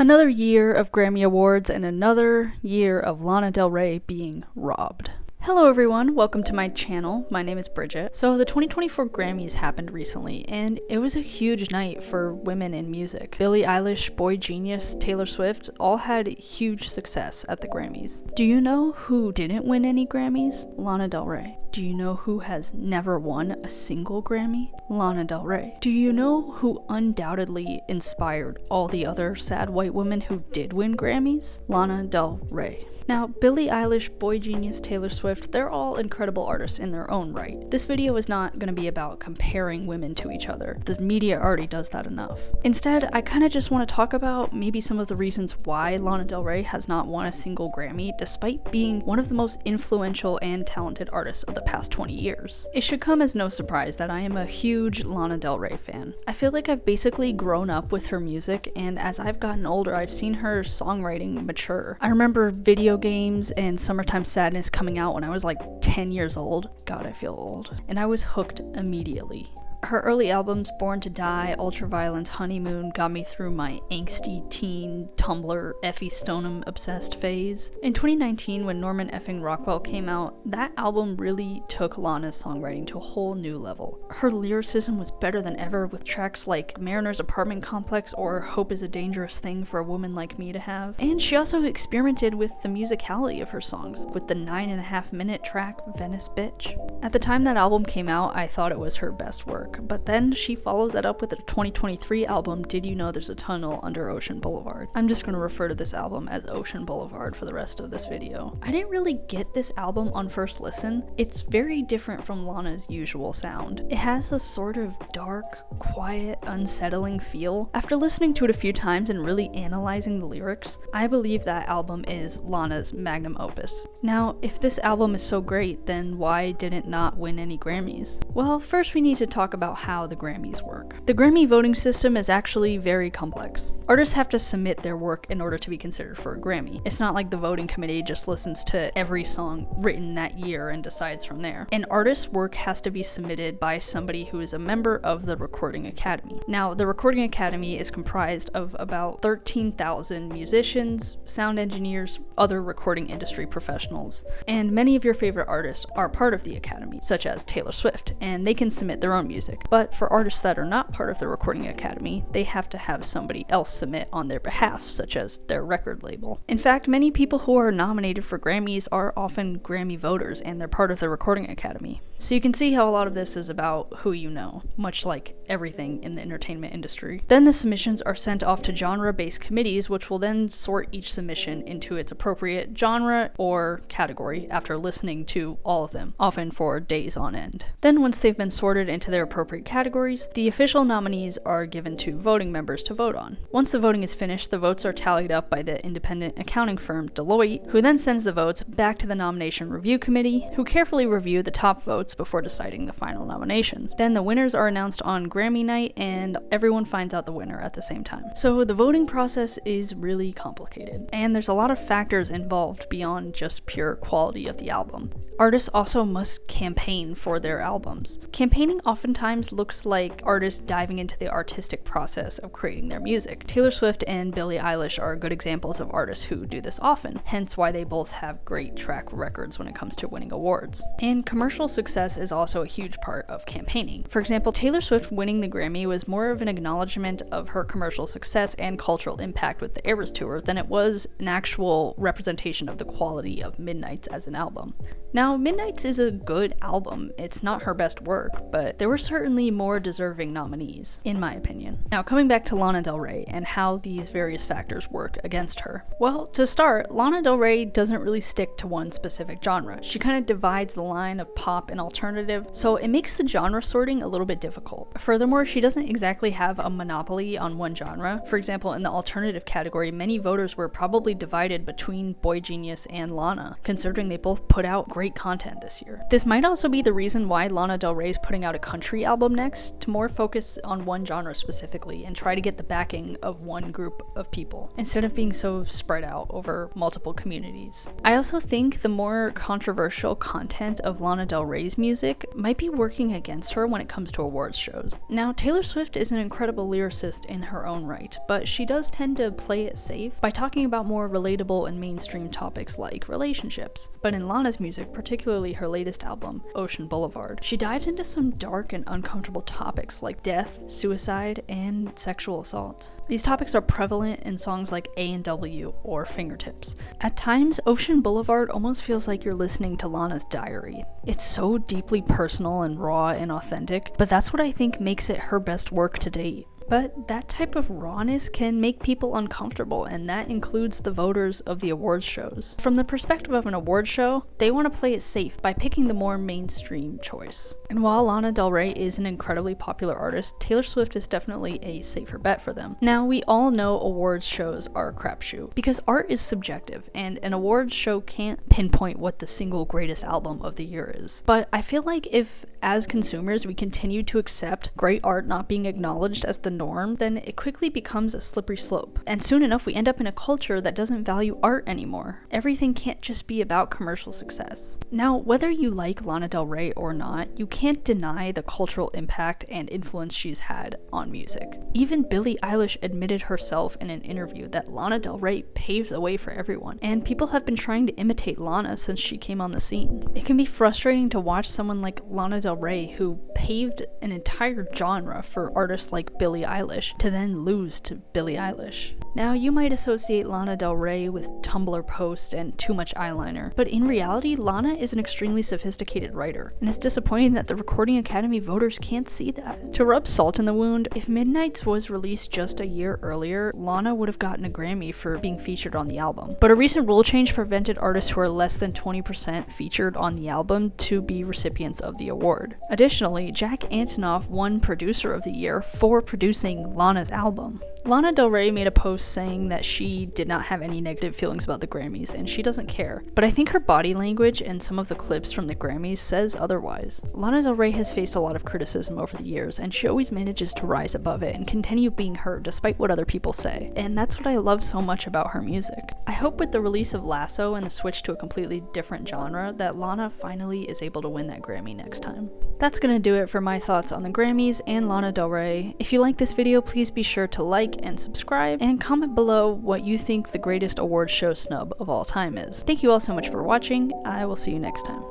Another year of Grammy Awards and another year of Lana Del Rey being robbed. Hello everyone, welcome to my channel. My name is Bridget. So the 2024 Grammys happened recently, and it was a huge night for women in music. Billie Eilish, Boy Genius, Taylor Swift all had huge success at the Grammys. Do you know who didn't win any Grammys? Lana Del Rey. Do you know who has never won a single Grammy? Lana Del Rey. Do you know who undoubtedly inspired all the other sad white women who did win Grammys? Lana Del Rey. Now, Billie Eilish, Boy Genius, Taylor Swift, they're all incredible artists in their own right. This video is not going to be about comparing women to each other. The media already does that enough. Instead, I kind of just want to talk about maybe some of the reasons why Lana Del Rey has not won a single Grammy, despite being one of the most influential and talented artists of the past 20 years. It should come as no surprise that I am a huge Lana Del Rey fan. I feel like I've basically grown up with her music, and as I've gotten older, I've seen her songwriting mature. I remember video games and Summertime Sadness coming out when I was like 10 years old. God, I feel old. And I was hooked immediately. Her early albums, Born to Die, Ultraviolence, Honeymoon, got me through my angsty teen, Tumblr, Effie Stoneham obsessed phase. In 2019, when Norman effing Rockwell came out, that album really took Lana's songwriting to a whole new level. Her lyricism was better than ever, with tracks like Mariner's Apartment Complex or Hope is a Dangerous Thing for a Woman Like Me to Have. And she also experimented with the musicality of her songs, with the 9.5-minute track Venice Bitch. At the time that album came out, I thought it was her best work. But then she follows that up with a 2023 album, Did You Know There's a Tunnel Under Ocean Boulevard? I'm just going to refer to this album as Ocean Boulevard for the rest of this video. I didn't really get this album on first listen. It's very different from Lana's usual sound. It has a sort of dark, quiet, unsettling feel. After listening to it a few times and really analyzing the lyrics, I believe that album is Lana's magnum opus. Now, if this album is so great, then why did it not win any Grammys? Well, first we need to talk about how the Grammys work. The Grammy voting system is actually very complex. Artists have to submit their work in order to be considered for a Grammy. It's not like the voting committee just listens to every song written that year and decides from there. An artist's work has to be submitted by somebody who is a member of the Recording Academy. Now, the Recording Academy is comprised of about 13,000 musicians, sound engineers, other recording industry professionals, and many of your favorite artists are part of the Academy, such as Taylor Swift, and they can submit their own music. But for artists that are not part of the Recording Academy, they have to have somebody else submit on their behalf, such as their record label. In fact, many people who are nominated for Grammys are often Grammy voters, and they're part of the Recording Academy. So you can see how a lot of this is about who you know, much like everything in the entertainment industry. Then the submissions are sent off to genre-based committees, which will then sort each submission into its appropriate genre or category after listening to all of them, often for days on end. Then once they've been sorted into their appropriate categories, the official nominees are given to voting members to vote on. Once the voting is finished, the votes are tallied up by the independent accounting firm Deloitte, who then sends the votes back to the nomination review committee, who carefully review the top votes before deciding the final nominations. Then the winners are announced on Grammy night, and everyone finds out the winner at the same time. So the voting process is really complicated, and there's a lot of factors involved beyond just pure quality of the album. Artists also must campaign for their albums. Campaigning oftentimes looks like artists diving into the artistic process of creating their music. Taylor Swift and Billie Eilish are good examples of artists who do this often, hence why they both have great track records when it comes to winning awards. And commercial success is also a huge part of campaigning. For example, Taylor Swift winning the Grammy was more of an acknowledgement of her commercial success and cultural impact with the Eras Tour than it was an actual representation of the quality of Midnights as an album. Now, Midnights is a good album. It's not her best work, but there were certainly more deserving nominees, in my opinion. Now, coming back to Lana Del Rey and how these various factors work against her. Well, to start, Lana Del Rey doesn't really stick to one specific genre. She kind of divides the line of pop and alternative, so it makes the genre sorting a little bit difficult. Furthermore, she doesn't exactly have a monopoly on one genre. For example, in the alternative category, many voters were probably divided between Boy Genius and Lana, considering they both put out great content this year. This might also be the reason why Lana Del Rey is putting out a country album next, to more focus on one genre specifically and try to get the backing of one group of people, instead of being so spread out over multiple communities. I also think the more controversial content of Lana Del Rey's music might be working against her when it comes to awards shows. Now, Taylor Swift is an incredible lyricist in her own right, but she does tend to play it safe by talking about more relatable and mainstream topics like relationships. But in Lana's music, particularly her latest album, Ocean Boulevard, she dives into some dark and uncomfortable topics like death, suicide, and sexual assault. These topics are prevalent in songs like A&W or Fingertips. At times, Ocean Boulevard almost feels like you're listening to Lana's diary. It's so deeply personal and raw and authentic, but that's what I think makes it her best work to date. But that type of rawness can make people uncomfortable, and that includes the voters of the awards shows. From the perspective of an awards show, they want to play it safe by picking the more mainstream choice. And while Lana Del Rey is an incredibly popular artist, Taylor Swift is definitely a safer bet for them. Now, we all know awards shows are a crapshoot, because art is subjective, and an awards show can't pinpoint what the single greatest album of the year is. But I feel like if, as consumers, we continue to accept great art not being acknowledged as the norm, then it quickly becomes a slippery slope. And soon enough, we end up in a culture that doesn't value art anymore. Everything can't just be about commercial success. Now, whether you like Lana Del Rey or not, you can't deny the cultural impact and influence she's had on music. Even Billie Eilish admitted herself in an interview that Lana Del Rey paved the way for everyone, and people have been trying to imitate Lana since she came on the scene. It can be frustrating to watch someone like Lana Del Rey, who paved an entire genre for artists like Billie Eilish, to then lose to Billie Eilish. Now, you might associate Lana Del Rey with Tumblr posts and too much eyeliner, but in reality, Lana is an extremely sophisticated writer, and it's disappointing that the Recording Academy voters can't see that. To rub salt in the wound, if Midnights was released just a year earlier, Lana would have gotten a Grammy for being featured on the album. But a recent rule change prevented artists who are less than 20% featured on the album to be recipients of the award. Additionally, Jack Antonoff won Producer of the Year for producing Lana's album. Lana Del Rey made a post saying that she did not have any negative feelings about the Grammys, and she doesn't care. But I think her body language and some of the clips from the Grammys says otherwise. Lana Del Rey has faced a lot of criticism over the years, and she always manages to rise above it and continue being her despite what other people say. And that's what I love so much about her music. I hope with the release of Lasso and the switch to a completely different genre that Lana finally is able to win that Grammy next time. That's gonna do it for my thoughts on the Grammys and Lana Del Rey. If you like this video, please be sure to like and subscribe, and comment below what you think the greatest awards show snub of all time is. Thank you all so much for watching. I will see you next time.